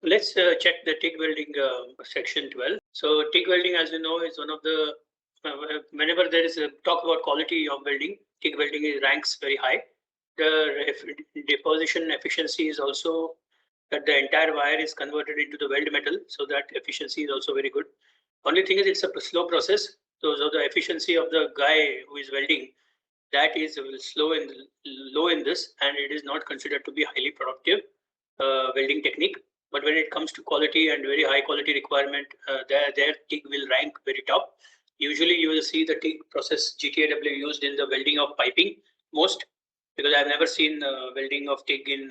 Let's check the TIG welding section 12. So TIG welding, as you know, is one of the whenever there is a talk about quality of welding, TIG welding ranks very high. The deposition efficiency is also that the entire wire is converted into the weld metal, so that efficiency is also very good. Only thing is it's a slow process. So the efficiency of the guy who is welding, that is low in this, and it is not considered to be highly productive welding technique. But when it comes to quality and very high quality requirement, their TIG will rank very top. Usually you will see the TIG process GTAW used in the welding of piping most, because I've never seen welding of TIG in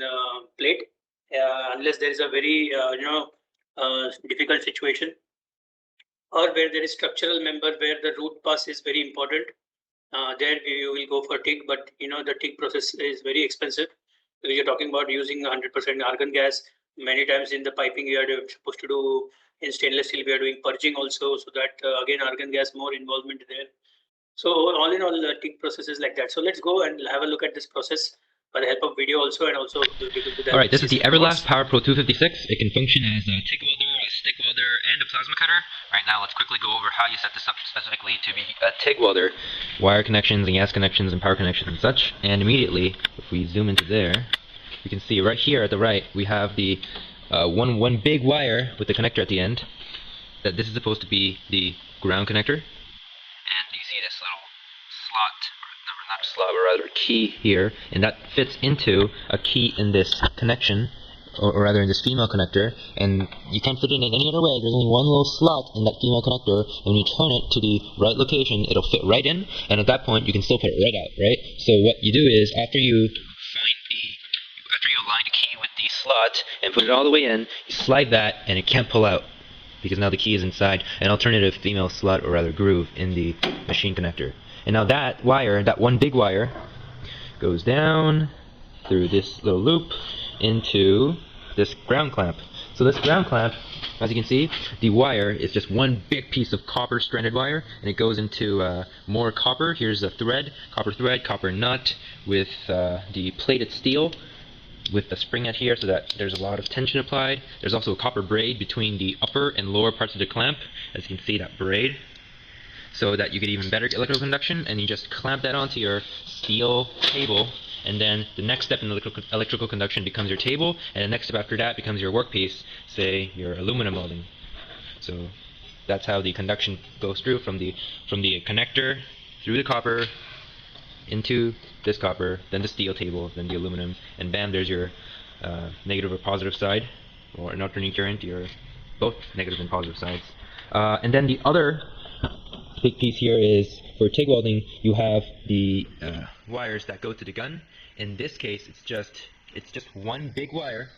plate unless there is a very difficult situation, or where there is structural member where the root pass is very important. There you will go for TIG, but the TIG process is very expensive. Because you're talking about using 100% argon gas. Many times in the piping we are supposed to do, in stainless steel we are doing purging also, so that again argon gas, more involvement there. So all in all, the TIG process is like that. So let's go and have a look at this process by the help of video also, and also all right, this is the Everlast PowerPro 256. It can function as a TIG welder, a stick welder, and a plasma cutter. Right now, let's quickly go over how you set this up specifically to be a TIG welder. Wire connections, and gas connections, and power connections and such. And immediately, if we zoom into there, you can see right here at the right, we have the one big wire with the connector at the end. That this is supposed to be the ground connector. And you see this little slot, or not a slot, but rather a key here, and that fits into a key in this connection, or rather in this female connector, and you can't fit it in any other way. There's only one little slot in that female connector, and when you turn it to the right location, it'll fit right in, and at that point you can still put it right out, right? So what you do is, after you align the key with the slot and put it all the way in, you slide that and it can't pull out, because now the key is inside an alternative female slot, or rather groove, in the machine connector. And now that wire, that one big wire, goes down through this little loop into this ground clamp. So this ground clamp, as you can see, the wire is just one big piece of copper stranded wire, and it goes into more copper. Here's a thread, copper nut with the plated steel with the spring at here, so that there's a lot of tension applied. There's also a copper braid between the upper and lower parts of the clamp, as you can see, that braid, so that you get even better electrical conduction. And you just clamp that onto your steel table, and then the next step in electrical conduction becomes your table, and the next step after that becomes your workpiece, say your aluminum welding. So that's how the conduction goes through from the connector through the copper into this copper, then the steel table, then the aluminum, and bam, there's your negative or positive side, or an alternating current, your both negative and positive sides. And then the other big piece here is, for TIG welding, you have the wires that go to the gun. In this case, it's just one big wire,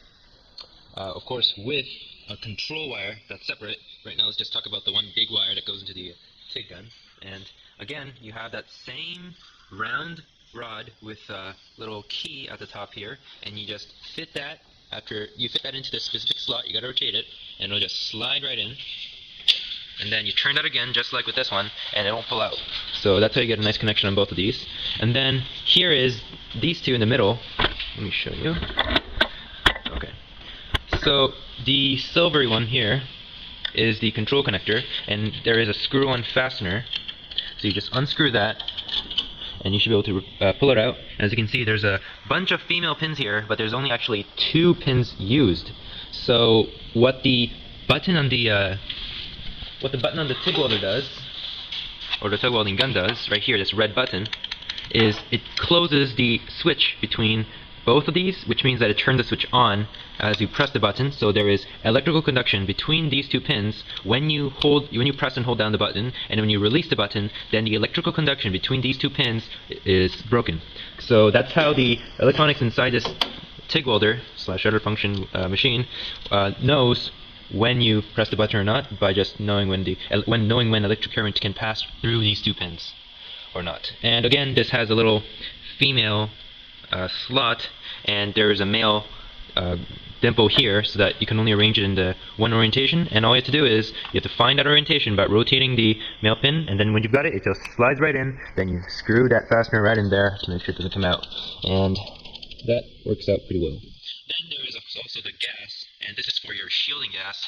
of course, with a control wire that's separate. Right now, let's just talk about the one big wire that goes into the TIG gun. And again, you have that same round rod with a little key at the top here, and you just fit that. After you fit that into the specific slot, you gotta rotate it, and it'll just slide right in. And then you turn that again, just like with this one, and it won't pull out. So that's how you get a nice connection on both of these. And then here is these two in the middle. Let me show you. Okay. So the silvery one here is the control connector, and there is a screw-on fastener. So you just unscrew that, and you should be able to pull it out. As you can see, there's a bunch of female pins here, but there's only actually 2 pins used. So what the button on the TIG welder does, or the TIG welding gun does, right here, this red button, is it closes the switch between both of these, which means that it turns the switch on as you press the button. So there is electrical conduction between these 2 pins when you press and hold down the button, and when you release the button, then the electrical conduction between these 2 pins is broken. So that's how the electronics inside this TIG welder / shutter function machine knows when you press the button or not, by just knowing when electric current can pass through these 2 pins or not. And again, this has a little female slot, and there is a male dimple here, so that you can only arrange it in the one orientation. And all you have to do is you have to find that orientation by rotating the male pin, and then when you've got it, it just slides right in. Then you screw that fastener right in there to make sure it doesn't come out, and that works out pretty well. Then there is also the gas and this is for your shielding gas.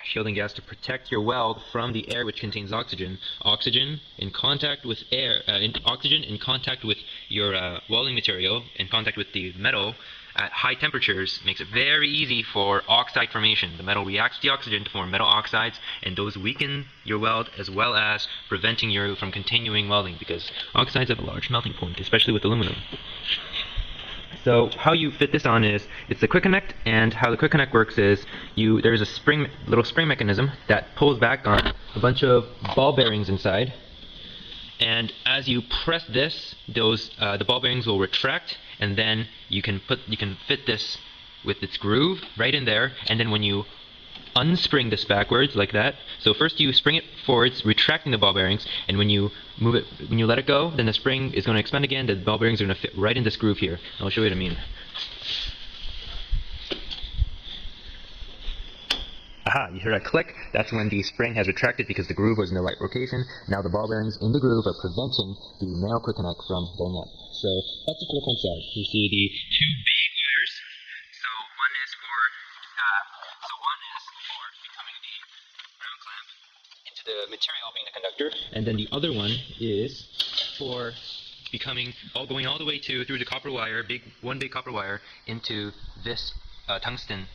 Shielding gas to protect your weld from the air which contains oxygen. Oxygen in contact with air, oxygen in contact with your welding material, in contact with the metal at high temperatures, makes it very easy for oxide formation. The metal reacts to the oxygen to form metal oxides, and those weaken your weld as well as preventing you from continuing welding, because oxides have a large melting point, especially with aluminum. So how you fit this on is, it's the quick connect, and how the quick connect works is there's a little spring mechanism that pulls back on a bunch of ball bearings inside, and as you press this, the ball bearings will retract, and then you can fit this with its groove right in there, and then when you unspring this backwards like that, so first you spring it forwards, retracting the ball bearings, and when you move it, when you let it go, then the spring is going to expand again, the ball bearings are going to fit right in this groove here. I'll show you what I mean. Aha, you hear that click? That's when the spring has retracted because the groove was in the right location. Now the ball bearings in the groove are preventing the narrow quick connect from going up. So that's it for the front side. You see the two big wires. So one is for becoming the ground clamp into the material being the conductor, and then the other one is for going all the way through the copper wire, one big copper wire into this tungsten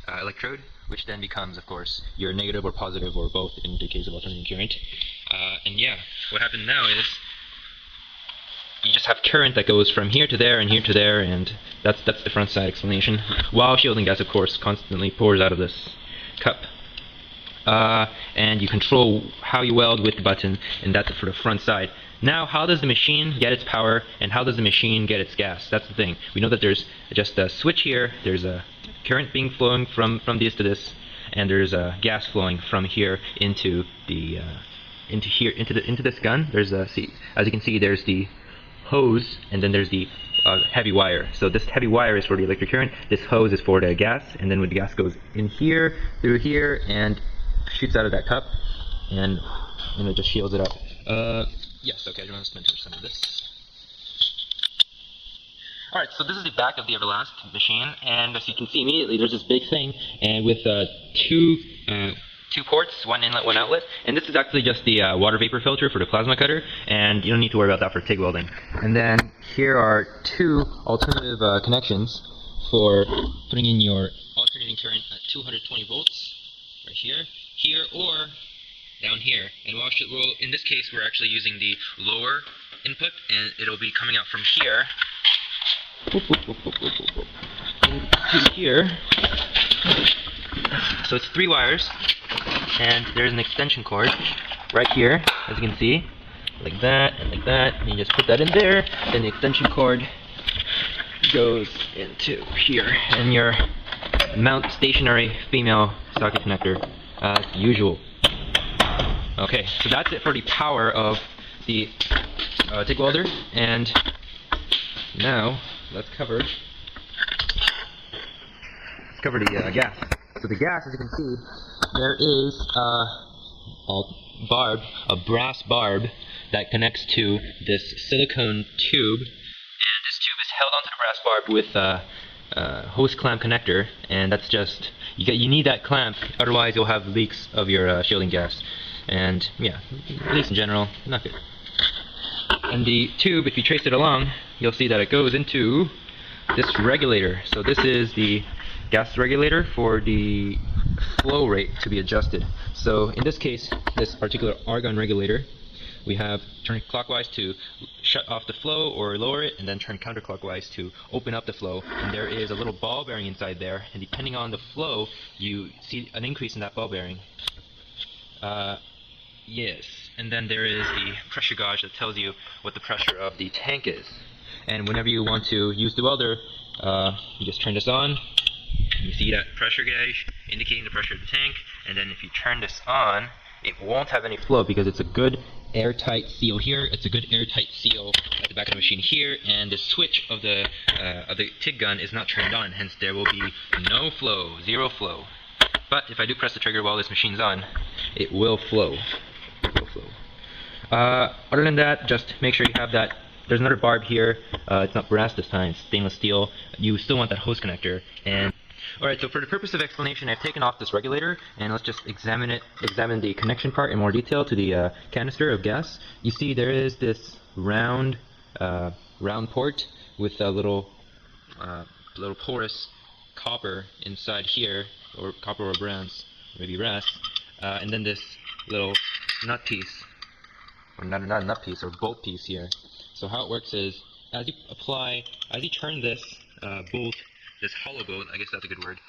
electrode, which then becomes, of course, your negative or positive or both in the case of alternating current. And yeah, what happened now is you just have current that goes from here to there and here to there, and that's the front side explanation. While shielding gas, of course, constantly pours out of this cup. And you control how you weld with the button, and that's it for the front side. Now, how does the machine get its power, and how does the machine get its gas? That's the thing. We know that there's just a switch here, there's a current being flowing from this to this, and there's a gas flowing from here into the into this gun. There's a as you can see, there's the hose, and then there's the heavy wire. So this heavy wire is for the electric current, this hose is for the gas, and then when the gas goes in here, through here, and shoots out of that cup, and it just shields it up. Yes, okay, I want to splinter some of this. Alright, so this is the back of the Everlast machine, and as you can see immediately, there's this big thing, and with two ports, one inlet, one outlet, and this is actually just the water vapor filter for the plasma cutter, and you don't need to worry about that for TIG welding. And then here are two alternative connections for putting in your alternating current at 220 volts, right here, or down here. And in this case, we're actually using the lower input, and it'll be coming out from here to here. So it's 3 wires, and there's an extension cord right here, as you can see, like that and like that. And you just put that in there, then the extension cord goes into here, and your mount stationary female socket connector as usual. Okay, so that's it for the power of the TIG welder, and now let's cover the gas. So the gas, as you can see, there is a brass barb that connects to this silicone tube, and this tube is held onto the brass barb with hose clamp connector, and that's just, you need that clamp, otherwise you'll have leaks of your shielding gas. And yeah, leaks in general, not good. And the tube, if you trace it along, you'll see that it goes into this regulator. So this is the gas regulator for the flow rate to be adjusted. So in this case, this particular argon regulator, we have turn clockwise to shut off the flow or lower it, and then turn counterclockwise to open up the flow. And there is a little ball bearing inside there, and depending on the flow, you see an increase in that ball bearing. Yes, and then there is the pressure gauge that tells you what the pressure of the tank is. And whenever you want to use the welder, you just turn this on. You see that pressure gauge indicating the pressure of the tank, and then if you turn this on, it won't have any flow because it's a good airtight seal here. It's a good airtight seal at the back of the machine here, and the switch of the TIG gun is not turned on, hence there will be no flow, zero flow. But if I do press the trigger while this machine's on, it will flow. Other than that, just make sure you have that. There's another barb here. It's not brass this time, it's stainless steel. You still want that hose connector. And Alright, so for the purpose of explanation, I've taken off this regulator, and let's just examine the connection part in more detail to the canister of gas. You see there is this round port with a little porous copper inside here, or copper or bronze, maybe brass, and then this little nut piece, or not a nut piece, or bolt piece here. So how it works is, as you turn this bolt, this hollow bolt, I guess that's a good word,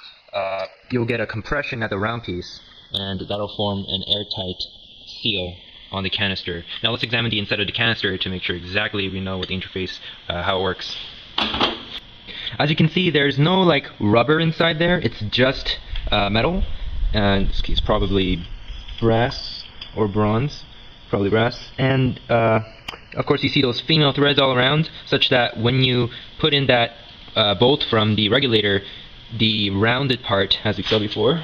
you'll get a compression at the round piece, and that'll form an airtight seal on the canister. Now let's examine the inside of the canister to make sure exactly we know what the interface, how it works. As you can see, there's no like rubber inside there, it's just metal, and it's probably brass or bronze, probably brass, and of course you see those female threads all around, such that when you put in that bolt from the regulator, the rounded part, as we saw before,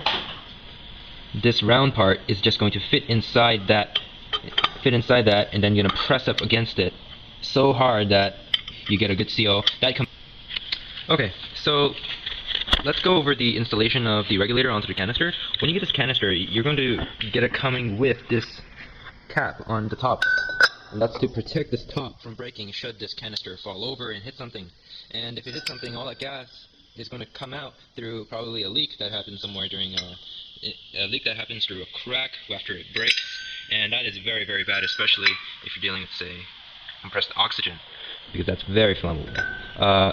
this round part is just going to fit inside that, and then you're going to press up against it so hard that you get a good seal. Okay, so let's go over the installation of the regulator onto the canister. When you get this canister, you're going to get it coming with this cap on the top, and that's to protect this top from breaking should this canister fall over and hit something. And if it hits something, all that gas is going to come out through probably a leak that happens somewhere during a leak that happens through a crack after it breaks, and that is very, very bad, especially if you're dealing with, say, compressed oxygen, because that's very flammable.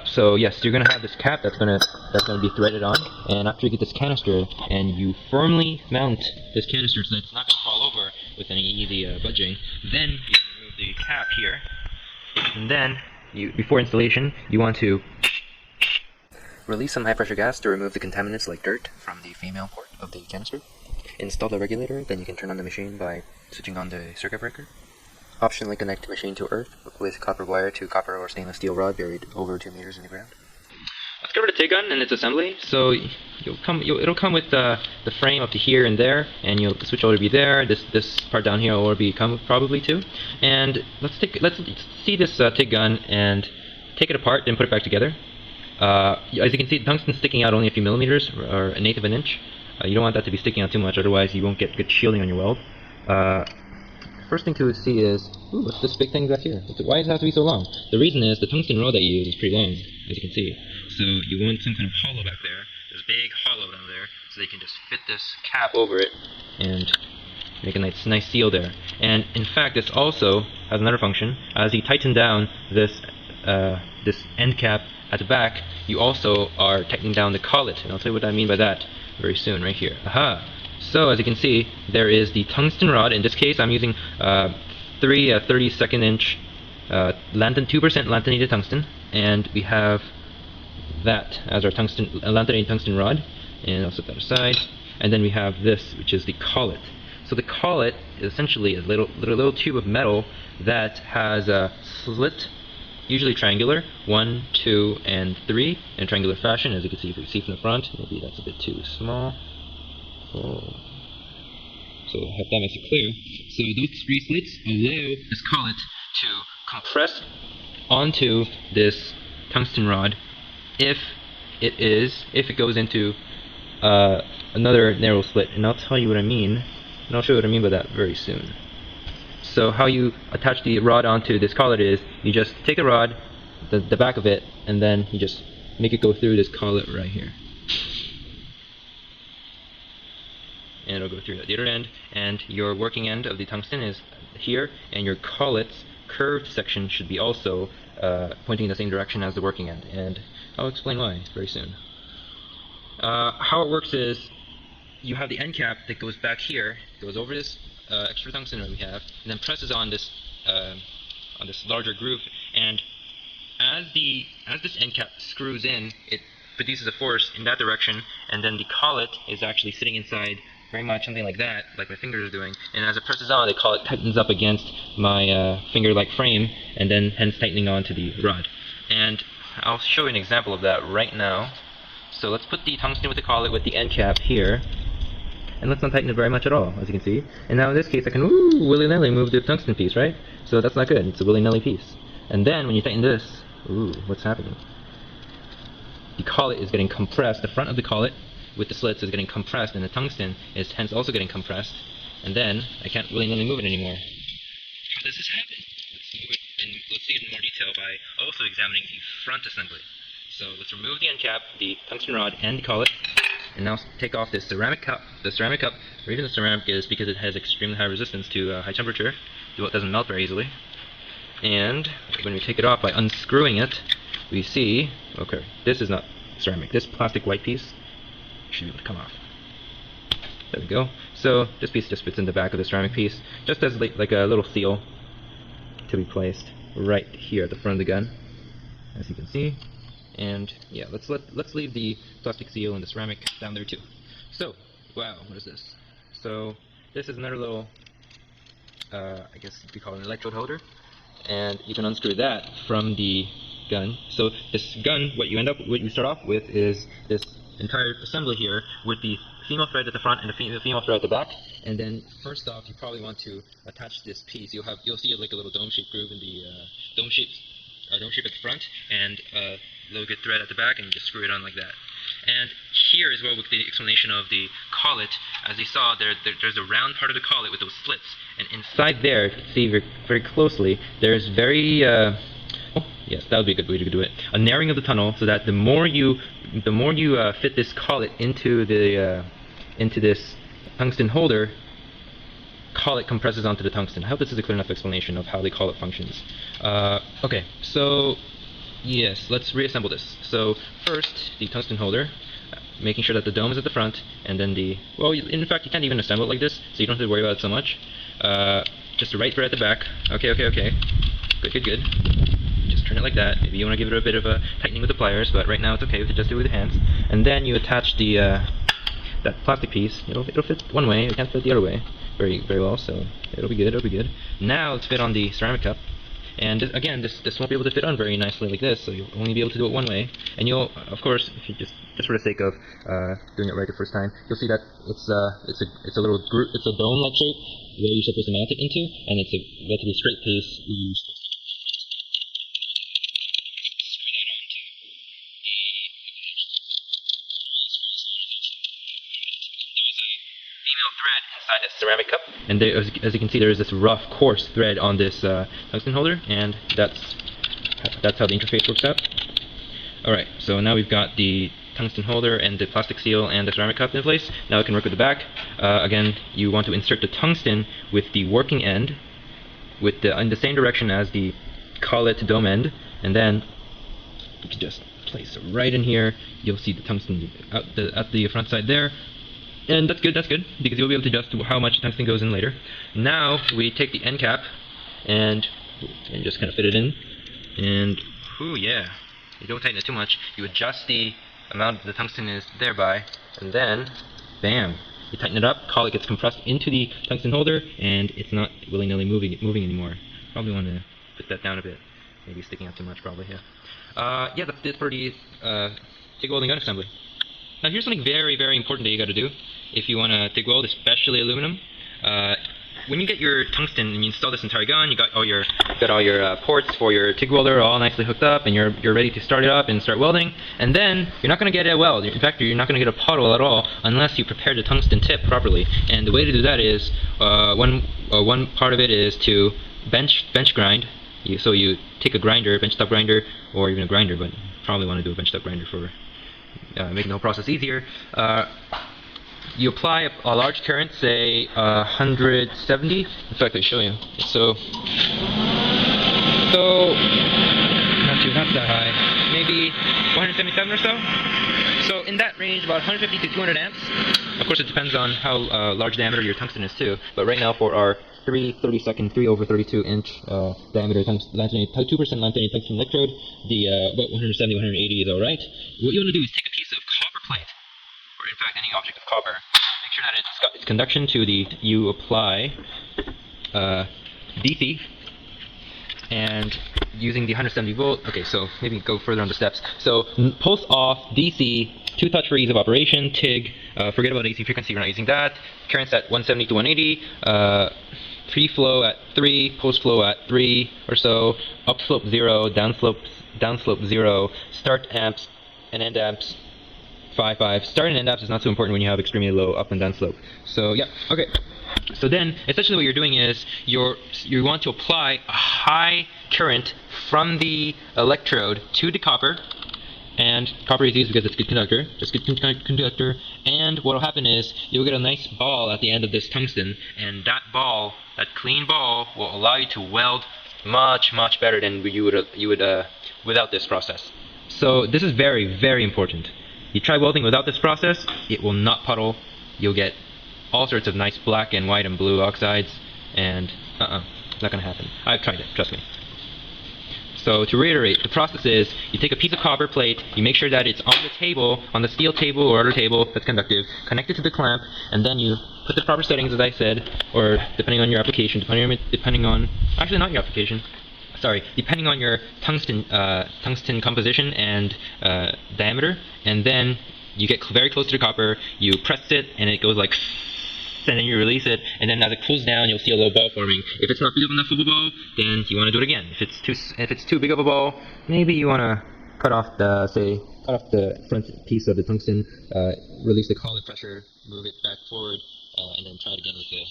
So yes, you're going to have this cap that's going to be threaded on, and after you get this canister and you firmly mount this canister so that it's not going to fall over with any easy budging, then you can remove the cap here, and then before installation you want to release some high pressure gas to remove the contaminants like dirt from the female port of the canister. Install the regulator, then you can turn on the machine by switching on the circuit breaker. Optionally connect the machine to earth with copper wire to copper or stainless steel rod buried over 2 meters in the ground. Let's cover the TIG-gun and its assembly. So it'll come with the frame up to here and there, and the switch will be there. This part down here will come probably too. And let's see this TIG-gun and take it apart, then put it back together. As you can see, the tungsten's sticking out only a few millimeters, or 1/8 of an inch. You don't want that to be sticking out too much, otherwise you won't get good shielding on your weld. First thing to see is, ooh, what's this big thing back here? Why does it have to be so long? The reason is the tungsten rod that you use is pretty long, as you can see. So you want some kind of hollow back there, this big hollow down there, so they can just fit this cap over it and make a nice seal there. And in fact, this also has another function. As you tighten down this end cap at the back, you also are tightening down the collet, and I'll tell you what I mean by that very soon, right here. Aha! So as you can see, there is the tungsten rod. In this case, I'm using 3 32nd inch 2% lanthanated tungsten, and we have that as our lanthanated tungsten rod, and I'll set that aside. And then we have this, which is the collet. So the collet is essentially a little tube of metal that has a slit, usually triangular, 1, 2, and 3 in a triangular fashion, as you can see from the front. Maybe that's a bit too small. Oh. So I hope that makes it clear. So those 3 slits allow this collet to compress onto this tungsten rod if it goes into another narrow slit, and I'll tell you what I mean, and I'll show you what I mean by that very soon. So how you attach the rod onto this collet is, you just take the rod, the back of it, and then you just make it go through this collet right here. And it'll go through at the other end, and your working end of the tungsten is here, and your collet's curved section should be also pointing in the same direction as the working end, and I'll explain why very soon. How it works is, you have the end cap that goes back here, goes over this extra tungsten that we have, and then presses on this larger groove, and as this end cap screws in, it produces a force in that direction, and then the collet is actually sitting inside very much something like that, like my fingers are doing, and as it presses on, the collet tightens up against my finger-like frame, and then hence tightening onto the rod. And I'll show you an example of that right now. So let's put the tungsten with the collet with the end cap here, and let's not tighten it very much at all, as you can see. And now in this case, I can willy-nilly move the tungsten piece, right? So that's not good, it's a willy-nilly piece. And then when you tighten this, what's happening? the collet is getting compressed. The front of the collet with the slits is getting compressed, and the tungsten is hence also getting compressed. And then I can't really move it anymore. How does this happen? Let's see it in more detail by also examining the front assembly. So let's remove the end cap, the tungsten rod, and the collet, and now take off this ceramic cup. The ceramic cup, the reason the ceramic is because it has extremely high resistance to high temperature. It doesn't melt very easily. And when we take it off by unscrewing it, we see, okay, this is not ceramic. This plastic white piece should be able to come off. There we go. So this piece just fits in the back of the ceramic piece, just as like a little seal to be placed right here at the front of the gun, as you can see. And yeah, let's leave the plastic seal and the ceramic down there too. So, wow, what is this? So this is another little, I guess you could call it an electrode holder, and you can unscrew that from the gun. So this gun, what you start off with is this entire assembly here with the female thread at the front and the female thread at the back. And then first off, you probably want to attach this piece. You'll see it like a little dome-shaped groove in the dome shape at the front, and little good thread at the back, and you just screw it on like that. And here is where with the explanation of the collet, as you saw, there's a round part of the collet with those slits, and inside there, if you see very, very closely, there's very yes, that would be a good way to do it. A narrowing of the tunnel, so that the more you fit this collet into this tungsten holder, collet compresses onto the tungsten. I hope this is a clear enough explanation of how the collet functions. Okay, so yes, let's reassemble this. So first, the tungsten holder, making sure that the dome is at the front, and then in fact, you can't even assemble it like this, so you don't have to worry about it so much. Just the right thread at the back. Okay. Good. Just turn it like that. Maybe you want to give it a bit of a tightening with the pliers, but right now it's okay to just do it with the hands. And then you attach the that plastic piece. It'll fit one way. It can't fit the other way very well. So it'll be good. Now let's fit on the ceramic cup. And again, this won't be able to fit on very nicely like this, so you'll only be able to do it one way. And you'll, of course, if you just for the sake of doing it right the first time, you'll see that it's a little group, it's a dome-like shape where you're supposed to mount it into, and it's a relatively straight piece. Thread inside this ceramic cup, and there, as you can see, there is this rough, coarse thread on this tungsten holder, and that's how the interface works out. Alright, so now we've got the tungsten holder and the plastic seal and the ceramic cup in place. Now we can work with the back. Again, you want to insert the tungsten with the working end in the same direction as the collet dome end, and then you can just place it right in here. You'll see the tungsten at the front side there. And that's good, because you'll be able to adjust how much tungsten goes in later. Now we take the end cap and just kind of fit it in. And, ooh, yeah, you don't tighten it too much. You adjust the amount the tungsten is thereby, and then, bam, you tighten it up. Collet gets compressed into the tungsten holder, and it's not willy-nilly moving anymore. Probably want to put that down a bit. Maybe sticking out too much, probably, yeah. Yeah, that's it for the TIG welding gun assembly. Now here's something very, very important that you got to do if you want to TIG weld, especially aluminum. When you get your tungsten and you install this entire gun, you got all your ports for your TIG welder all nicely hooked up, and you're ready to start it up and start welding. And then you're not going to get a weld. In fact, you're not going to get a puddle at all unless you prepare the tungsten tip properly. And the way to do that is one part of it is to bench grind. So you take a grinder, benchtop grinder, or even a grinder, but you probably want to do a benchtop grinder for making the whole process easier. You apply a large current, say 170. In fact, I'll show you. So not that high, maybe 177 or so. So in that range, about 150 to 200 amps. Of course, it depends on how large diameter your tungsten is too. But right now, for our 3/32 inch diameter 2% lanthanide tungsten electrode, the about 170, 180 is all right. What you want to do is take a piece of copper plate, or in fact any object of copper. Make sure that it's got its conduction to the. You apply DC, and using the 170 volt. Okay, so maybe go further on the steps. So pulse off DC, 2-touch for ease of operation. TIG. Forget about AC frequency. We're not using that. Currents at 170 to 180. Pre-flow at 3, post-flow at 3 or so, upslope 0, downslope 0, start amps and end apps 5.5. Start and end apps is not so important when you have extremely low up and down slope. So yeah, okay. So then essentially what you're doing is you want to apply a high current from the electrode to the copper. And copper is used because it's a good conductor. It's a good conductor. And what will happen is you'll get a nice ball at the end of this tungsten, and that ball, that clean ball, will allow you to weld much better than you would without this process. So this is very, very important. You try welding without this process, it will not puddle. You'll get all sorts of nice black and white and blue oxides, and not gonna happen. I've tried it, trust me. So to reiterate, the process is you take a piece of copper plate, you make sure that it's on the table, on the steel table or other table that's conductive, connect it to the clamp, and then you put the proper settings, as I said, or depending on your application, depending on actually not your application, sorry, depending on your tungsten composition and diameter, and then you get very close to the copper, you press it, and it goes like, and then you release it, and then as it cools down, you'll see a little ball forming. If it's not big enough of a ball, then you want to do it again. If it's too big of a ball, maybe you want to cut off the front piece of the tungsten, release the collet pressure, move it back forward, and then try it again with the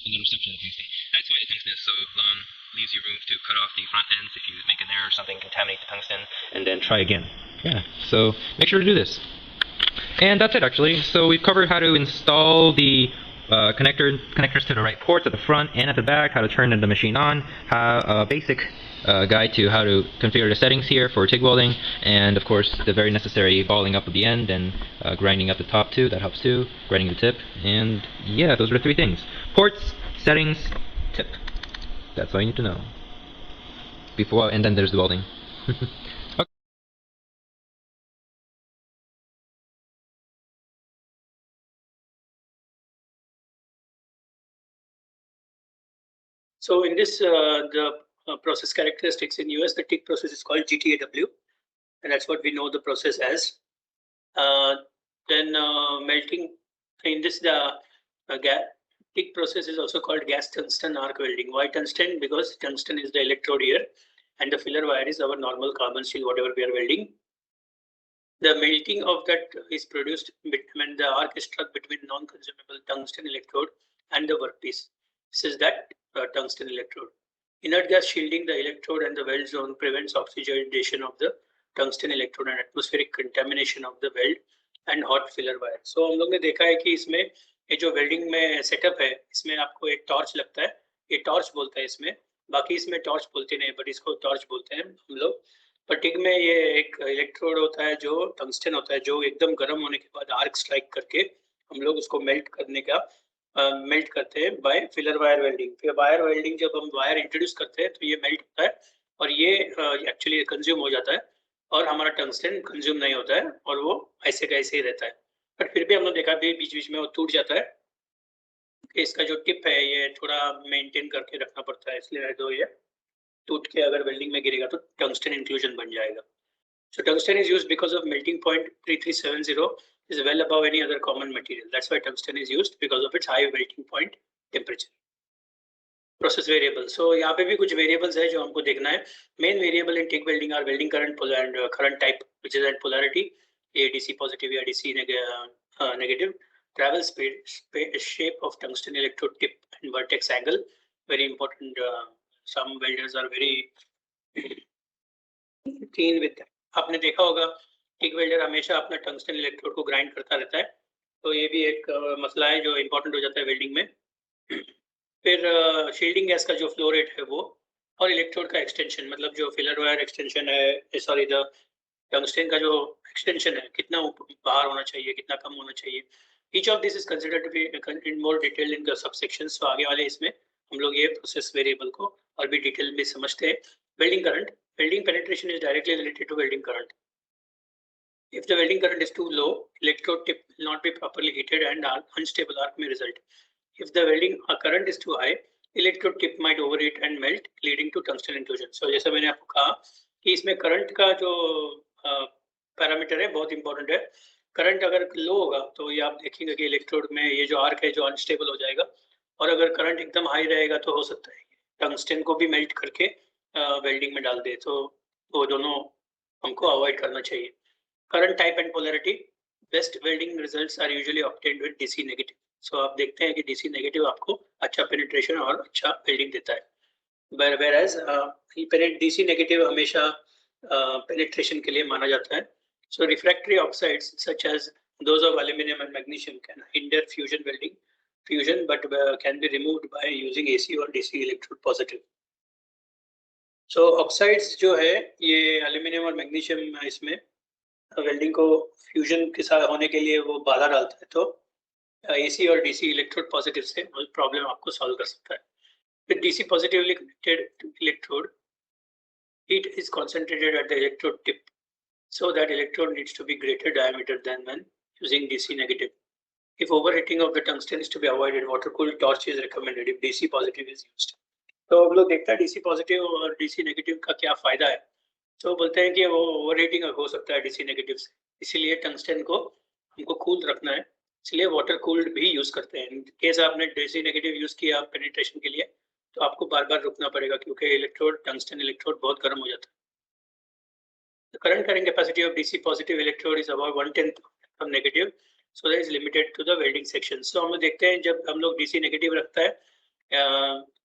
another section of the tungsten. That's why the tungsten is so long. Leaves you room to cut off the front ends if you make an error or something, contaminate the tungsten, and then try again. Yeah, so make sure to do this. And that's it actually. So we've covered how to install the connectors to the right ports at the front and at the back, how to turn the machine on, a basic guide to how to configure the settings here for TIG welding, and of course the very necessary balling up at the end and grinding up the top too, that helps too, grinding the tip, and yeah, those are the three things. Ports, settings, tip. That's all you need to know. Before, and then there's the welding. Okay. So in this, process characteristics in US, the TIG process is called GTAW, and that's what we know the process as. Then melting in this, the TIG process is also called gas tungsten arc welding. Why tungsten? Because tungsten is the electrode here, and the filler wire is our normal carbon steel, whatever we are welding. The melting of that is produced when the arc is struck between non-consumable tungsten electrode and the workpiece. This is that tungsten electrode. Inert gas shielding the electrode and the weld zone prevents oxidation of the tungsten electrode and atmospheric contamination of the weld and hot filler wire. So हम लोग ने देखा है कि इसमें ये जो welding में सेटअप है, इसमें आपको एक टॉर्च लगता है, ये टॉर्च बोलता है इसमें, बाकी इसमें टॉर्च बोलते नहीं, बट इसको टॉर्च बोलते हैं हम लोग। पर टिग में ये एक इलेक्ट्रोड होता है जो टंगस्टन होता है, जो एकदम गर्म होने के बाद आर्क स्ट्राइक करके हम लोग उसको मेल्ट करते हैं बाय फिलर वायर वेल्डिंग। फिर वायर वेल्डिंग जब हम वायर इंट्रोड्यूस करते हैं तो ये मेल्ट होता है और ये एक्चुअली कंज्यूम हो जाता है और हमारा टंगस्टन कंज्यूम नहीं होता है और वो ऐसे का ऐसे ही रहता है। बट फिर भी हम लोग देखा भी बीच बीच में वो टूट जाता है। इसका जो टिप है ये थोड़ा मेंटेन करके रखना पड़ता है, इसलिए तो ये टूट के अगर वेल्डिंग में गिरेगा तो टंगस्टन इंक्लूजन बन जाएगा। So tungsten is used because of melting point 3370 is well above any other common material. That's why tungsten is used, because of its high melting point temperature. Process variable. So यहाँ पे भी कुछ variables है जो हमको देखना है. Main variable in TIG welding are welding current and current type, which is and polarity, AC positive या DC negative, travel speed, shape of tungsten electrode tip and vertex angle. Very important. Some welders are very keen with that. आपने देखा होगा TIG welder हमेशा अपना tungsten electrode को grind करता रहता है, तो ये भी एक मसला है जो इम्पोर्टेंट हो जाता है वेल्डिंग में। फिर शील्डिंग गैस का जो फ्लो रेट है वो, और इलेक्ट्रोड का एक्सटेंशन, मतलब जो फिलर वायर एक्सटेंशन है, सॉरी द टंगस्टन का जो एक्सटेंशन है कितना बाहर होना चाहिए, कितना कम होना चाहिए। Each of this is considered to be in more detail in the subsections. तो आगे वाले इसमें हम लोग ये प्रोसेस वेरिएबल को और भी डिटेल में समझते हैं। Welding current. Welding penetration is directly related to welding current. If the welding current is too low, electrode tip will not be properly heated and unstable arc may result. If the welding current is too high, electrode tip might overheat and melt, leading to tungsten inclusion. So जैसा मैंने आपको कहा कि इसमें current का जो parameter है बहुत इंपॉर्टेंट है। करंट अगर लो होगा तो ये आप देखेंगे कि इलेक्ट्रोड में ये जो आर्क है जो अनस्टेबल हो जाएगा, और अगर करंट एकदम हाई रहेगा तो हो सकता है टंगस्टन को भी मेल्ट करके वेल्डिंग में डाल दे, तो वो दोनों हमको अवॉइड करना चाहिए। Current type and polarity, best welding results are usually obtained with DC negative. So आप देखते हैं कि डीसी नेगेटिव आपको अच्छा पेनिट्रेशन और अच्छा वेल्डिंग देता है, whereas डीसी नेगेटिव हमेशा पेनिट्रेशन के लिए माना जाता है। So refractory oxides such as those of aluminum and magnesium can hinder fusion welding but can be removed by using AC or DC electrode positive. So oxides जो है ये aluminium और मैग्नीशियम इसमें वेल्डिंग को फ्यूजन के साथ होने के लिए वो बाधा डालता है, तो AC और DC इलेक्ट्रोड पॉजिटिव से प्रॉब्लम आपको सॉल्व कर सकता है। With DC positively connected electrode, heat is concentrated at the electrode tip, so that electrode needs to be greater diameter than when using DC negative. If overheating of the tungsten is to be avoided, water-cooled torch is recommended if DC positive is used. तो हम लोग देखते हैं DC positive और DC negative का क्या फायदा है। तो बोलते हैं कि वो ओवरहीटिंग हो सकता है DC नेगेटिव से, इसीलिए टंगस्टन को हमको कूल रखना है, इसलिए वाटर कूल्ड भी यूज करते हैं। इन केस आपने DC नेगेटिव यूज किया पेनिट्रेशन के लिए तो आपको बार बार रुकना पड़ेगा क्योंकि इलेक्ट्रोड टंगस्टन इलेक्ट्रोड बहुत गर्म हो जाता है। The current carrying capacity of DC positive electrode is about 1/10 of negative, so that is limited to the welding section. So हम लोग देखते हैं जब हम लोग DC नेगेटिव रखता है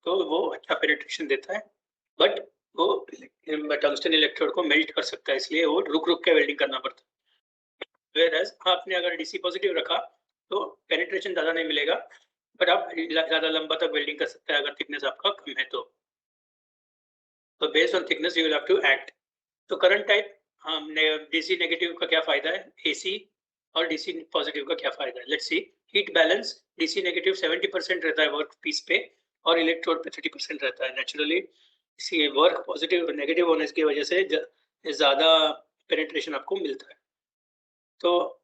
तो वो अच्छा पेनिट्रेशन देता है, बट वो टंगस्टन इलेक्ट्रोड को मेल्ट कर सकता है, इसलिए वो रुक रुक के वेल्डिंग करना पड़ता है। Whereas आपने अगर DC पॉजिटिव रखा तो पेनिट्रेशन ज़्यादा नहीं मिलेगा, बट आप ज़्यादा लंबा तक वेल्डिंग कर सकते हैं अगर थिकनेस आपका कम है तो। तो based on thickness you will have to act. तो करंट टाइप डीसी नेगेटिव का क्या फायदा है, एसी और डीसी पॉजिटिव का क्या फायदा है, let's see. Heat balance, DC negative 70% रहता है वर्क पीस पे और इलेक्ट्रोड पे 30% रहता है। नेचुरली इसी वर्क पॉजिटिव नेगेटिव होने की वजह से ज़्यादा पेनिट्रेशन आपको मिलता है। तो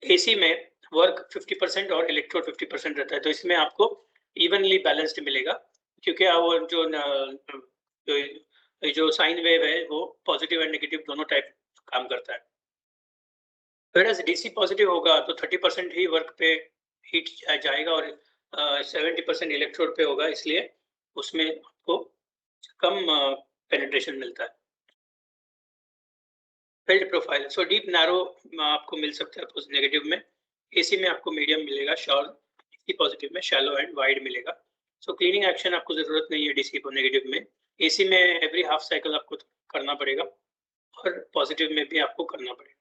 एसी में वर्क 50% और इलेक्ट्रोड 50% रहता है, तो इसमें आपको इवनली बैलेंस्ड मिलेगा क्योंकि वो जो साइन वेव है वो पॉजिटिव एंड नेगेटिव दोनों टाइप काम करता है। Whereas DC पॉजिटिव होगा तो 30% ही वर्क पे हीट जाएगा और 70% इलेक्ट्रोड पे होगा, इसलिए उसमें आपको कम पेनिट्रेशन मिलता है। Weld profile, so deep narrow आपको मिल सकता है नेगेटिव में, एसी में आपको मीडियम मिलेगा, शॉर्ट डीसी पॉजिटिव में शैलो एंड वाइड मिलेगा। सो क्लीनिंग एक्शन आपको जरूरत नहीं है डीसी नेगेटिव में, एसी में एवरी हाफ साइकिल आपको करना पड़ेगा और पॉजिटिव में भी आपको करना पड़ेगा।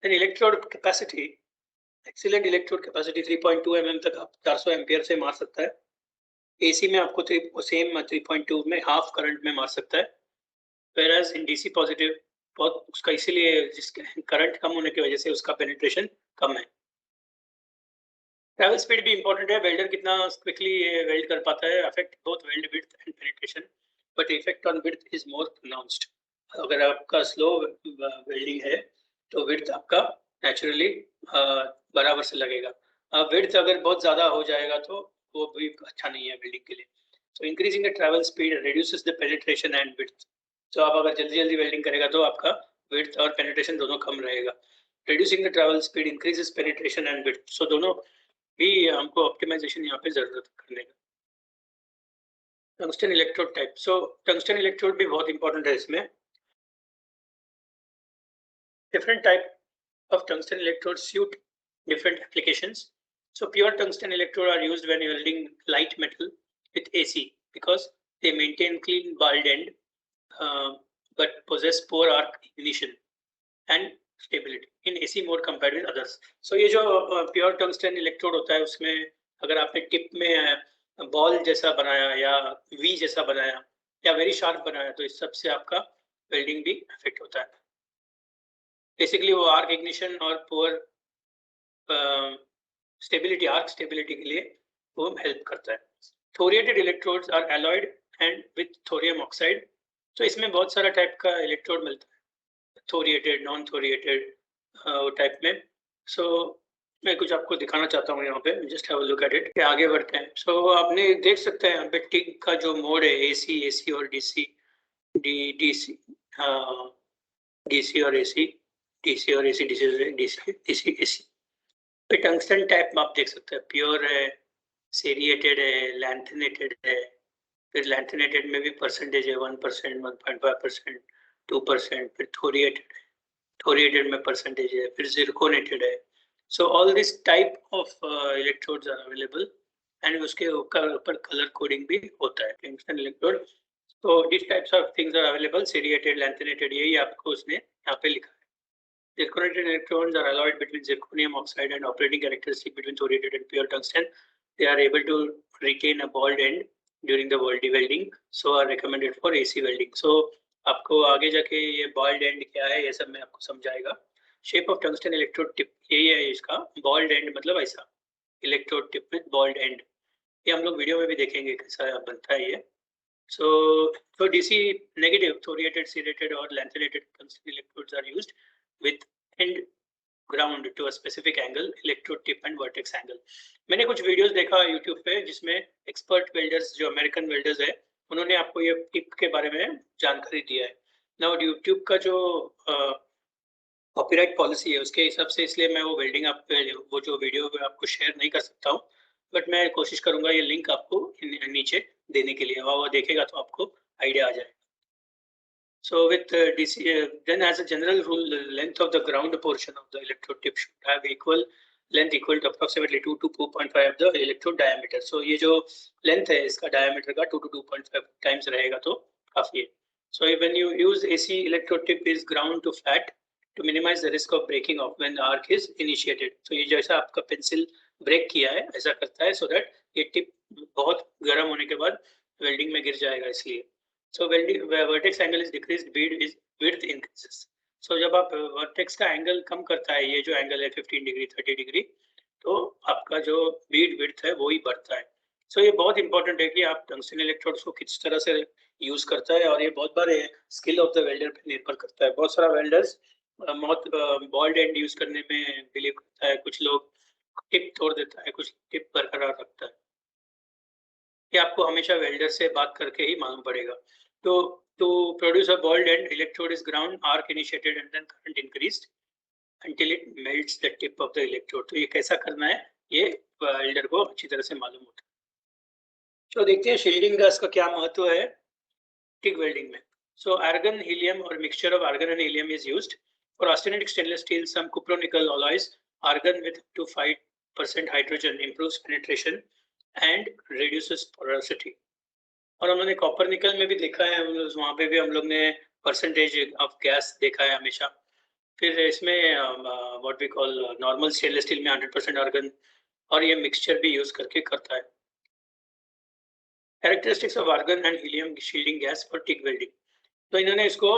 Then electrode capacity, excellent electrode capacity 3.2 mm तक आप 400 एम्पियर से मार सकता है। एसी में आपको सेम 3.2 में हाफ करंट में मार सकता है, whereas in DC पॉजिटिव बहुत उसका इसीलिए जिसके करंट कम होने की वजह से उसका पेनिट्रेशन कम है। ट्रैवल स्पीड भी इंपॉर्टेंट है, वेल्डर कितना क्विकली वेल्ड कर पाता है affect both weld width and penetration, but effect on width is more pronounced. अगर आपका स्लो वेल्डिंग है तो विड्थ आपका नेचुरली बराबर से लगेगा। विड्थ अगर बहुत ज़्यादा हो जाएगा तो वो भी अच्छा नहीं है वेल्डिंग के लिए। सो increasing the travel speed reduces the penetration and width. तो आप अगर जल्दी जल्दी वेल्डिंग करेगा तो आपका विड्थ और पेनिट्रेशन दोनों कम रहेगा। Reducing the travel speed increases penetration and width, so दोनों भी हमको ऑप्टिमाइजेशन यहाँ पे जरूरत करने का। Tungsten electrode type, so tungsten electrode भी बहुत इंपॉर्टेंट है इसमें। Different type of tungsten electrodes suit different applications. So pure tungsten electrode are used when welding light metal with AC because they maintain clean bald end but possess poor arc ignition and stability in AC mode compared with others. So ये जो pure tungsten electrode होता है उसमें अगर आपने tip में ball जैसा बनाया या वी जैसा बनाया या वेरी शार्प बनाया तो इस सब से आपका वेल्डिंग भी अफेक्ट होता है। बेसिकली वो आर्क इग्निशन और पुअर स्टेबिलिटी, आर्क स्टेबिलिटी के लिए वो हेल्प करता है। Thoriated electrodes are alloyed and with thorium oxide, तो इसमें बहुत सारा टाइप का इलेक्ट्रोड मिलता है, थोरिएटेड, नॉन थोरिएटेड टाइप में। सो मैं कुछ आपको दिखाना चाहता हूँ यहाँ पे, just have a look at it. आगे बढ़ते हैं। सो आपने देख सकते हैं यहाँ पे टिग का जो मोड है एसी और डीसी, डीसी और एसी, डीसी और AC, DC AC. Tungsten type में आप देख सकते हैं प्योर है, सेरिएटेड है, लैंथनेटेड है, फिर लैंथनेटेड में भी परसेंटेज है 1%, 1.5%, 2%, फिर थोरिएटेड है, थोरिएटेड में परसेंटेज है, फिर जिरकोनेटेड है. So all this type of electrodes are available and उसके ऊपर कलर कोडिंग भी होता है. टंगस्टन इलेक्ट्रोड, तो this types of things are available. Ceriated, lanthanated, यही आपको उसने यहाँ पे लिखा है. Zirconated electrodes are alloyed between zirconium oxide and operating characteristic between thoriated and pure tungsten. They are able to retain a bald end during the welding, so are recommended for AC welding. So आपको आगे जाके ये bald end क्या है ये सब मैं आपको समझाएगा. Shape of tungsten electrode tip यही है इसका. bald end मतलब ऐसा, electrode tip with bald end. ये हम लोग वीडियो में भी देखेंगे कैसा बनता है ये. So DC negative thoriated, serrated or lanthanated tungsten electrodes are used with end ground to a specific angle, electrode tip and vertex angle. मैंने कुछ वीडियोस देखा यूट्यूब पे जिसमें एक्सपर्ट वेल्डर्स जो अमेरिकन वेल्डर्स है उन्होंने आपको ये टिप के बारे में जानकारी दिया है. नाउ यूट्यूब का जो कॉपीराइट पॉलिसी है उसके हिसाब से इसलिए मैं वो वेल्डिंग वो जो वीडियो आपको शेयर नहीं कर सकता हूँ, बट मैं कोशिश करूंगा ये लिंक आपको नीचे देने के लिए. वो देखेगा तो आपको आइडिया आ जाएगा. So with DC, then as a general rule, the length of the ground portion of the electrode tip should have equal length equal to approximately 2 to 2.5 of the electrode diameter. So ये जो length है इसका diameter का 2 to 2.5 times रहेगा तो काफी है. So when you use AC electrode tip is ground to flat to minimize the risk of breaking off when the arc is initiated. So ये जैसा आपका pencil break किया है ऐसा करता है so that ये tip बहुत गर्म होने के बाद welding में गिर जाएगा इसलिए. So when vertex angle is decreased, width increases. So जब आप vertex का angle कम करता है, ये जो angle है 15 डिग्री 30 डिग्री, तो आपका जो bead width है वो ही बढ़ता है. So ये बहुत important है कि आप tungsten electrodes को किस तरह से यूज करता है और ये बहुत बार स्किल ऑफ द वेल्डर पे निर्भर करता है. बहुत सारा वेल्डर्स बॉल्ड एंड यूज करने में बिलीव करता है, कुछ लोग टिप तोड़ देता है, कुछ टिप बरकरार रखता है. ये आपको हमेशा वेल्डर से बात करके ही मालूम पड़ेगा. तो to produce a bald end, electrode is ground, arc initiated and then current increased until it melts the tip of the electrode. तो ये कैसा करना है ये वेल्डर को अच्छी तरह से मालूम होता है. तो देखते हैं शील्डिंग गैस का क्या महत्व है टिक वेल्डिंग में. So argon, helium or mixture of argon and helium is used. For austenitic stainless steel, some cupronickel alloys, argon with up to 5% hydrogen improves penetration and reduces porosity. और हम लोग ने copper nickel में भी देखा है, वहाँ पे भी हम लोग ने परसेंटेज ऑफ गैस देखा है हमेशा. फिर इसमें what we call normal stainless steel में 100% आर्गन और ये मिक्सचर भी यूज करके करता है. Characteristics of argon and helium shielding gas for TIG welding. तो इन्होंने इसको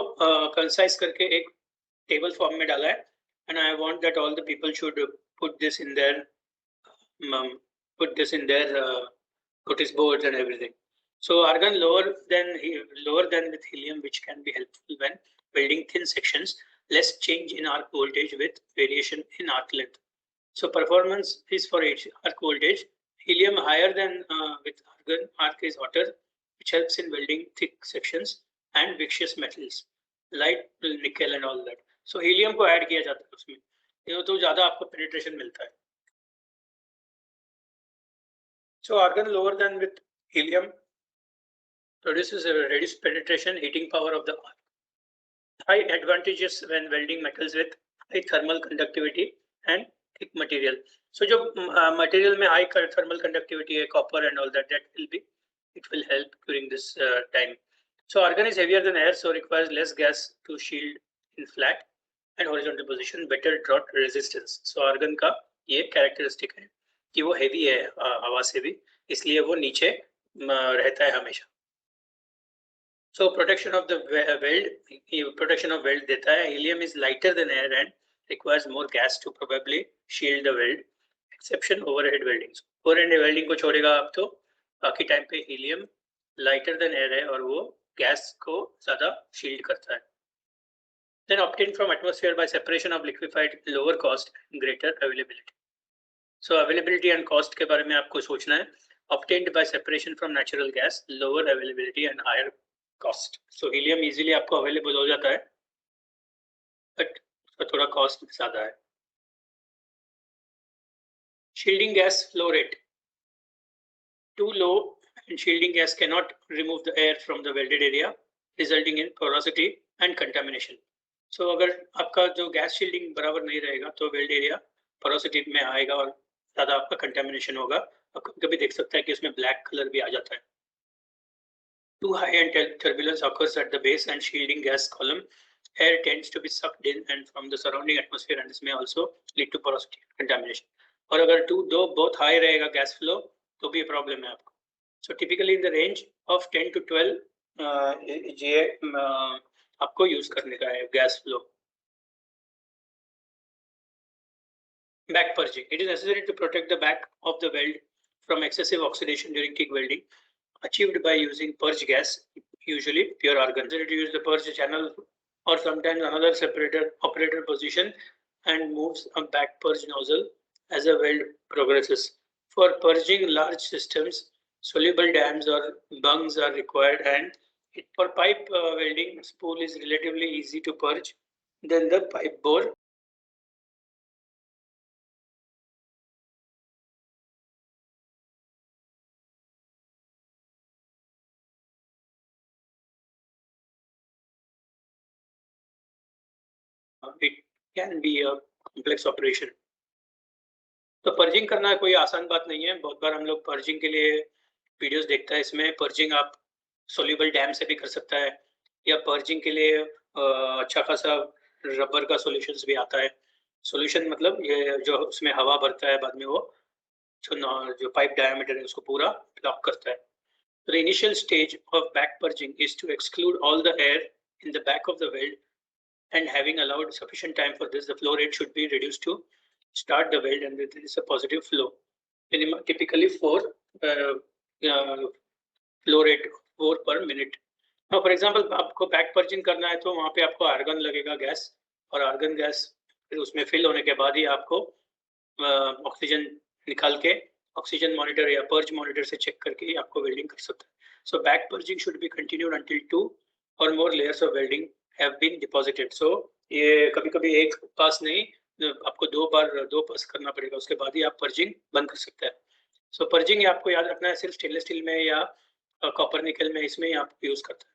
कंसाइज करके एक टेबल फॉर्म में डाला है and I want that all the people should put this in their notice boards and everything. So argon lower than with helium, which can be helpful when welding thin sections. Less change in arc voltage with variation in arc length. So performance is for each arc voltage. Helium higher than with argon. Arc is hotter, which helps in welding thick sections and viscous metals, light nickel and all that. So helium को add किया जाता है उसमें, तो ज़्यादा आपको penetration मिलता है. So argon lower than with helium produces a reduced penetration, heating power of the arc. High advantages when welding metals with high thermal conductivity and thick material. So जो material में high thermal conductivity है, copper and all that, it will help during this time. So argon is heavier than air, so requires less gas to shield in flat and horizontal position, better drought resistance. So argon का ये characteristic है कि वो heavy है हवा से भी, इसलिए वो नीचे रहता है हमेशा. So protection of the weld देता है. Helium is lighter than air and requires more gas to probably shield the weld. Exception overhead welding. Overhead welding को छोड़ेगा आप तो बाकी टाइम पे helium lighter than air है और वो गैस को ज़्यादा shield करता है. Then obtained from atmosphere by separation of liquefied, lower cost and greater availability. So availability and cost के बारे में आपको सोचना है. Obtained by separation from natural gas, lower availability and higher cost. So helium easily आपको available हो जाता है, but उसका थोड़ा cost ज़्यादा है. Shielding gas flow rate. Too low and shielding gas cannot remove the air from the welded area, resulting in porosity and contamination. सो अगर आपका जो गैस शील्डिंग बराबर नहीं रहेगा तो वेल्ड एरिया पोरोसिटी में आएगा और ज़्यादा आपका कंटेमिनेशन होगा। और कभी देख सकता है कि उसमें ब्लैक कलर भी आ जाता है। Too high and turbulence occurs at the base and shielding gas column. Air tends to be sucked in and from the surrounding atmosphere, and this may also lead to porosity contamination. और अगर दो बहुत high रहेगा gas flow तो भी problem है आपको. So typically in the range of 10 to 12 ये आपको यूज करने का है gas flow. Back purging. It is necessary to protect the back of the weld from excessive oxidation during TIG welding, achieved by using purge gas, usually pure argon. So to use the purge channel or sometimes another separator operator position and moves a back purge nozzle as a weld progresses. For purging large systems, soluble dams or bungs are required, and for pipe welding, spool is relatively easy to purge than the pipe bore. It can be a complex operation. तो purging करना कोई आसान बात नहीं है. बहुत बार हम लोग पर्जिंग के लिए वीडियोस देखते हैं. इसमें पर्जिंग आप सोल्यूबल डैम से भी कर सकता है, या पर्जिंग के लिए अच्छा खासा रबर का सॉल्यूशंस भी आता है. सॉल्यूशन मतलब ये जो उसमें हवा भरता है, बाद में वो जो पाइप डायमीटर है उसको पूरा ब्लॉक करता है. The initial stage of back purging is to exclude all the air in the back of the weld, and having allowed sufficient time for this, the flow rate should be reduced to start the weld, and there is a positive flow. Typically 4 flow rate 4 per minute. Now for example आपको back purging करना है तो वहाँ पे आपको argon लगेगा gas, और argon gas फिर उसमें फिल होने के बाद ही आपको ऑक्सीजन निकाल के ऑक्सीजन मॉनिटर या पर्ज मॉनिटर से चेक करके ही आपको वेल्डिंग कर सकता है. So back purging should be continued until 2 or more layers of welding have been deposited. So ये कभी-कभी एक पास नहीं, आपको 2 पास करना पड़ेगा, उसके बाद ही आप पर्जिंग बंद कर सकते हैं. सो पर्जिंग आपको याद रखना है सिर्फ स्टेनलेस स्टील में या कॉपर निकल में, इसमें ही आप यूज करते हैं.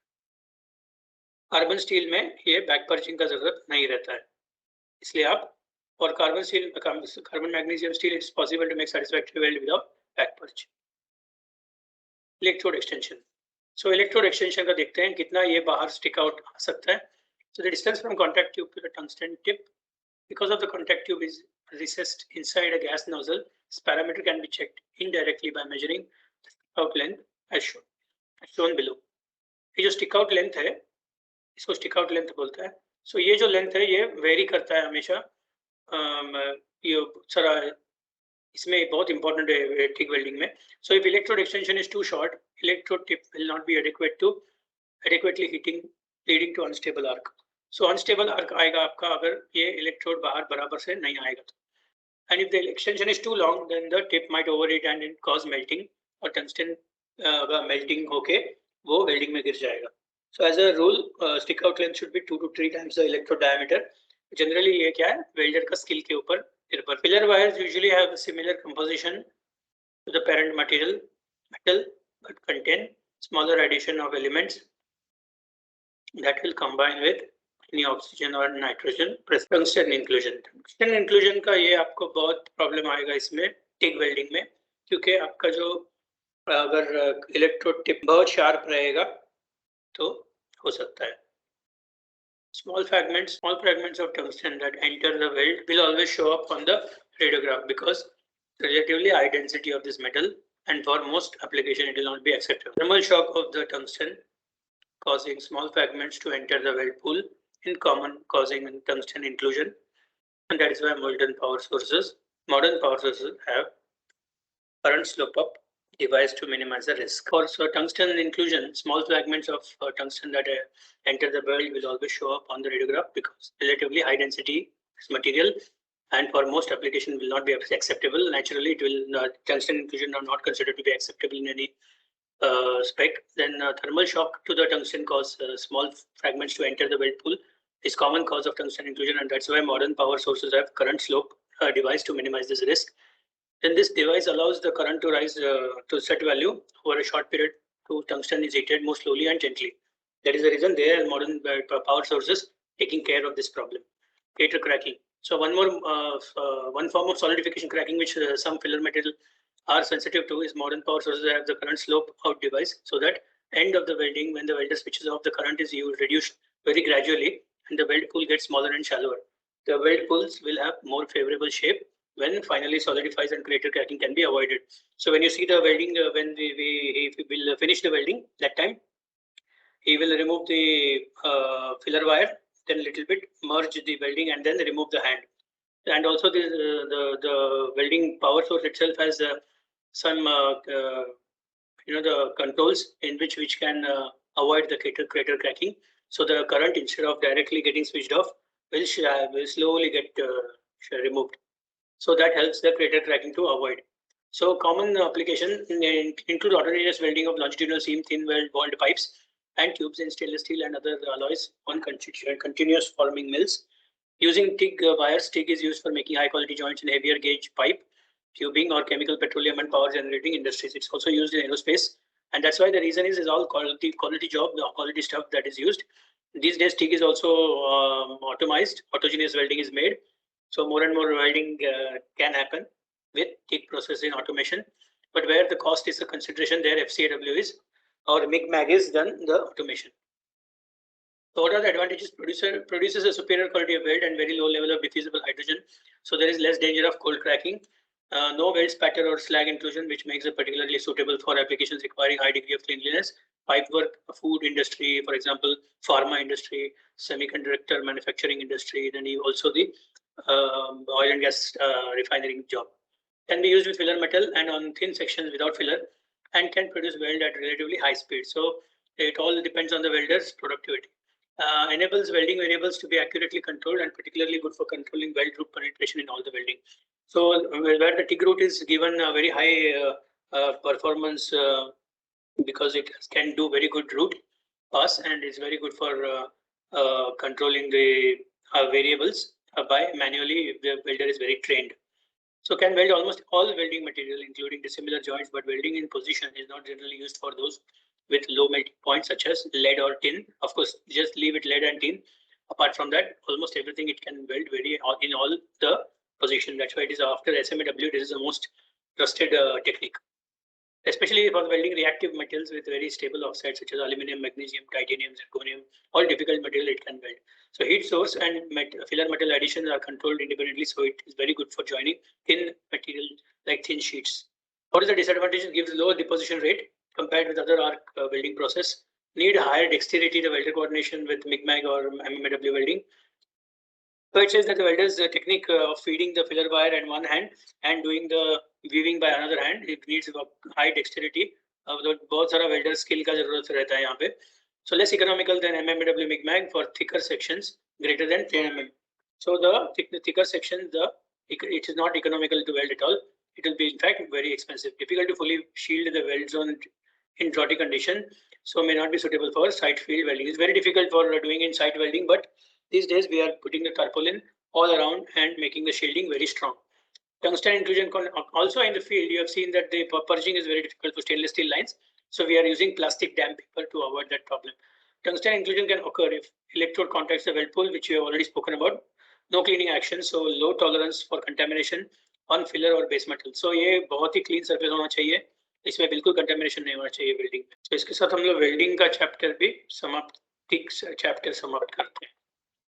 कार्बन स्टील में ये बैक पर्जिंग का जरूरत नहीं रहता है, इसलिए आप और carbon magnesium steel it's possible to make satisfactory weld without back purge. Electrode extension. So electrode extension का देखते हैं कितना ये बाहर stick out आ सकता है. So the distance from contact tube to the tungsten tip, because of the contact tube is recessed inside a gas nozzle, this parameter can be checked indirectly by measuring the stick out length as shown below. ये जो stick out length है इसको stick out length बोलता है. So ये जो length है ये vary करता है हमेशा. ये सारा इसमें बहुत important है TIG welding में. So if electrode extension is too short, electrode tip will not be adequately heating, leading to unstable arc. So unstable arc आएगा आपका अगर ये electrode बाहर बराबर से नहीं आएगा तो. And if the extension is too long, then the tip might overheat and it cause melting, और tungsten melting होके वो welding में गिर जाएगा. So as a rule, stick out length should be 2 to 3 times the electrode diameter. Generally ये क्या है, welder का skill के ऊपर निर्भर. Filler wires usually have a similar composition to the parent metal, but contain smaller addition of elements that will combine with any oxygen or nitrogen. Tungsten inclusion. Tungsten inclusion का ये आपको बहुत problem आएगा इसमें TIG welding में, क्योंकि आपका जो अगर इलेक्ट्रोड टिप बहुत शार्प रहेगा तो हो सकता है. Small fragments of tungsten that enter the weld will always show up on the radiograph because the relatively high density of this metal, and for most application it will not be acceptable. Thermal shock of the tungsten causing small fragments to enter the weld pool, in common causing tungsten inclusion, and that is why modern power sources have current slope up device to minimize the risk. For tungsten inclusion, small fragments of tungsten that enter the weld will always show up on the radiograph because relatively high density material, and for most application will not be acceptable. Naturally, it will tungsten inclusion are not considered to be acceptable in any spec. Then thermal shock to the tungsten cause small fragments to enter the weld pool is common cause of tungsten inclusion, and that's why modern power sources have current slope device to minimize this risk. Then this device allows the current to rise to set value over a short period to tungsten is heated more slowly and gently. That is the reason there modern power sources taking care of this problem. Crater cracking. So one form of solidification cracking which some filler metal are sensitive to is modern power sources that have the current slope out device, so that end of the welding, when the welder switches off, the current is reduced very gradually and the weld pool gets smaller and shallower. The weld pools will have more favorable shape when finally solidifies and crater cracking can be avoided. So when you see the welding, when we will finish the welding, that time he will remove the filler wire, then a little bit merge the welding and then remove the hand. And also the welding power source itself has some the controls in which can avoid the crater cracking. So the current, instead of directly getting switched off, will slowly get removed. So that helps the crater cracking to avoid. So common application include autonomous welding of longitudinal seam, thin walled pipes and tubes in stainless steel and other alloys on continuous forming mills. Using TIG wires, TIG is used for making high quality joints in heavier gauge pipe, tubing or chemical, petroleum and power generating industries. It's also used in aerospace. And that's why the reason is all quality job, the quality stuff that is used. These days, TIG is also automized, autogeneous welding is made. So more and more welding can happen with TIG process in automation. But where the cost is a consideration, there FCAW is, or MIG-MAG is done the automation. So what are the advantages? Produces a superior quality of weld and very low level of diffusible hydrogen. So there is less danger of cold cracking. No weld spatter or slag intrusion, which makes it particularly suitable for applications requiring high degree of cleanliness. Pipework, food industry, for example, pharma industry, semiconductor manufacturing industry, then also the oil and gas refinery job. Can be used with filler metal and on thin sections without filler, and can produce weld at relatively high speed. So it all depends on the welder's productivity. Enables welding variables to be accurately controlled and particularly good for controlling weld root penetration in all the welding. So where the TIG root is given a very high performance because it can do very good root pass and is very good for controlling the variables by manually if the welder is very trained. So can weld almost all welding material, including dissimilar joints, but welding in position is not generally used for those with low melting points such as lead or tin. Of course, just leave it lead and tin. Apart from that, almost everything it can weld in all the position. That's why it is after SMAW, this is the most trusted technique. Especially for welding reactive metals with very stable oxides such as aluminum, magnesium, titanium, zirconium, all difficult material it can weld. So heat source and filler metal additions are controlled independently, so it is very good for joining thin material like thin sheets. What is the disadvantage? It gives lower deposition rate compared with other arc welding process. Need higher dexterity, the welder coordination with MIG-MAG or MMAW welding. So it says that the welder's technique of feeding the filler wire in one hand and doing the weaving by another hand, it needs high dexterity. बहुत सारा welder skill का जरूरत रहता है यहाँ पे. So less economical than MMAW MIG-MAG for thicker sections greater than 10 mm. So the thicker section, it is not economical to weld at all. It will be in fact very expensive. Difficult to fully shield the weld zone in draughty condition, so may not be suitable for site field welding. It's very difficult for doing in site welding, but these days we are putting the tarpaulin all around and making the shielding very strong. Tungsten inclusion also in the field, you have seen that the purging is very difficult for stainless steel lines. So we are using plastic damp paper to avoid that problem. Tungsten inclusion can occur if electrode contacts the weld pool, which we have already spoken about. No cleaning action, so low tolerance for contamination on filler or base metal. So ये बहुत ही clean surface होना चाहिए. इसमें बिल्कुल contamination नहीं होना चाहिए welding. So इसके साथ हम लोग welding का chapter भी समाप्त करते हैं.